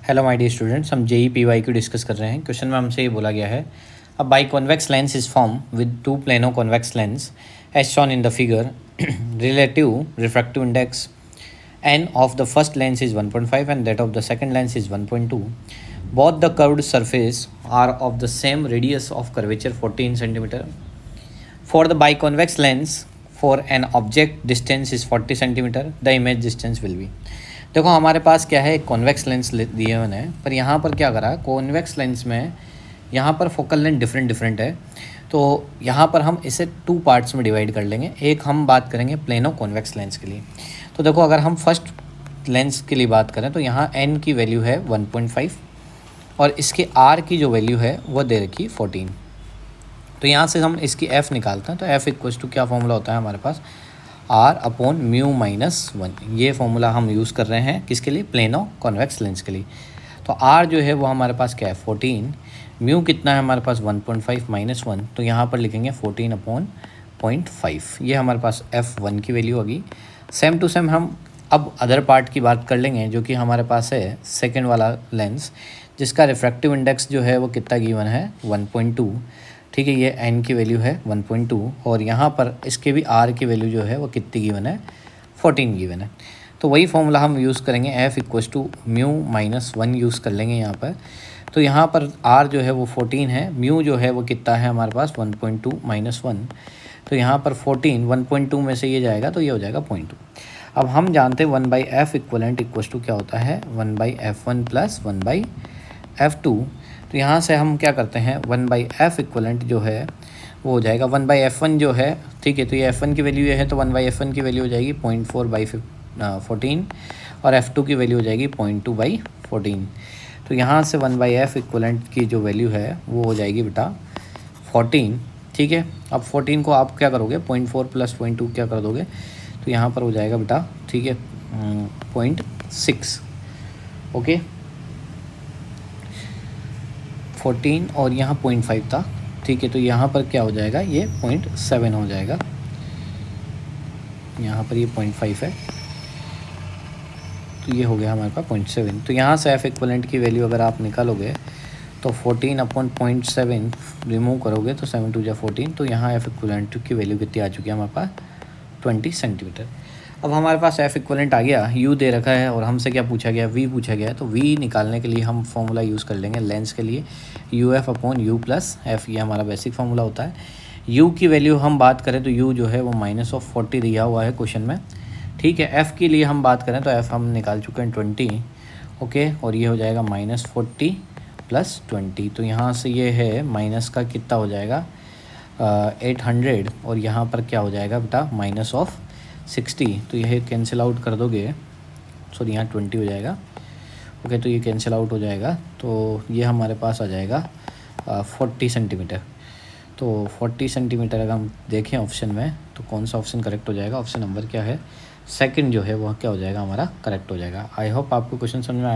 Hello my dear students, हम JEE PY को discuss कर रहे हैं। क्वेश्चन में हमसे ये बोला गया है, a bi convex lens is form with two plano convex lens as shown in the figure. Relative refractive index n of the first lens is 1.5 and that of the second lens is 1.2. Both the curved surface are of the same radius of curvature 14 centimeter. For the biconvex lens, for an object distance is 40 centimeter, the image distance will be। देखो हमारे पास क्या है, एक convex lens दिए हुए हैं, पर यहाँ पर क्या करा, कॉन्वेक्स लेंस में यहाँ पर फोकल लेंथ डिफरेंट है। तो यहाँ पर हम इसे टू पार्ट्स में डिवाइड कर लेंगे। एक हम बात करेंगे प्लेनो कॉन्वेक्स लेंस के लिए। तो देखो अगर हम फर्स्ट लेंस के लिए बात करें तो यहाँ n की वैल्यू है 1.5 और इसके r की जो वैल्यू है वो दे रखी 14। तो यहाँ से हम इसकी f निकालते हैं। तो f इक्वल्स टू क्या फॉर्मूला होता है हमारे पास, r अपॉन म्यू माइनस 1। ये फॉर्मूला हम यूज़ कर रहे हैं किसके लिए, प्लेनो कॉन्वेक्स लेंस के लिए। तो r जो है वो हमारे पास क्या है 14, म्यू कितना है हमारे पास 1.5 माइनस 1, तो यहाँ पर लिखेंगे 14 अपॉन 0.5। ये हमारे पास f1 की वैल्यू होगी। सेम टू सेम हम अब अदर पार्ट की बात कर लेंगे, जो कि हमारे पास है सेकेंड वाला लेंस, जिसका रिफ्रैक्टिव इंडेक्स जो है वो कितना गिवन है 1.2। ठीक है, ये n की वैल्यू है 1.2 और यहाँ पर इसके भी r की वैल्यू जो है वो कितनी गिवन है 14 गिवन है। तो वही फॉर्मूला हम यूज़ करेंगे, f equals to mu minus 1 use कर लेंगे यहाँ पर। तो यहाँ पर r जो है वो 14 है, म्यू जो है वो कितना है हमारे पास 1.2 माइनस 1। तो यहाँ पर 14 1.2 में से ये जाएगा तो ये हो जाएगा 0.2। अब हम जानते हैं 1/f इक्वलेंट इक्वल्स टू क्या होता है 1/f1 प्लस 1/f2। तो यहाँ से हम क्या करते हैं 1/f इक्वलेंट जो है वो हो जाएगा 1/f1 जो है, ठीक है। तो ये f1 की वैल्यू ये है, तो 1/f1 की वैल्यू हो जाएगी 0.4/14 और f2 की वैल्यू हो जाएगी 0.2/14। तो यहाँ से 1/f इक्वलेंट की जो वैल्यू है वो हो जाएगी बेटा 14। ठीक है, अब 14 को आप क्या करोगे 0.4 प्लस 0.2 क्या कर दोगे, तो यहाँ पर हो जाएगा बेटा, ठीक है 0.6। ओके, 14 और यहाँ 0.5 था, ठीक है। तो यहाँ पर क्या हो जाएगा, ये 0.7 हो जाएगा। यहाँ पर ये 0.5 है, तो ये हो गया हमारे पास 0.7। तो यहाँ से f इक्वलेंट की वैल्यू अगर आप निकालोगे तो 14 अपॉन 0.7 रिमूव करोगे तो 7 2 जा 14। तो यहाँ f इक्वलेंट की वैल्यू कितनी आ चुकी है हमारे पास 20 सेंटीमीटर। अब हमारे पास f इक्वलेंट आ गया, u दे रखा है और हमसे क्या पूछा गया, v पूछा गया है। तो v निकालने के लिए हम फॉर्मूला यूज़ कर लेंगे लेंस के लिए, uf upon u plus f, ये हमारा बेसिक फार्मूला होता है। u की वैल्यू हम बात करें तो u जो है वो -40 दिया हुआ है क्वेश्चन में, ठीक है। f के लिए हम बात करें तो f हम निकाल चुके हैं 20, ओके। और ये हो जाएगा -40 प्लस 20। तो यहाँ से ये है माइनस का कितना हो जाएगा 800 और यहाँ पर क्या हो जाएगा बेटा -60। तो यह कैंसिल आउट कर दोगे, सॉरी यहाँ 20 हो जाएगा, ओके। तो ये कैंसिल आउट हो जाएगा, तो ये हमारे पास आ जाएगा 40 सेंटीमीटर। तो 40 सेंटीमीटर अगर हम देखें ऑप्शन में तो कौन सा ऑप्शन करेक्ट हो जाएगा, ऑप्शन नंबर क्या है, सेकंड जो है वह क्या हो जाएगा हमारा करेक्ट हो जाएगा। आई होप आपको क्वेश्चन समझ में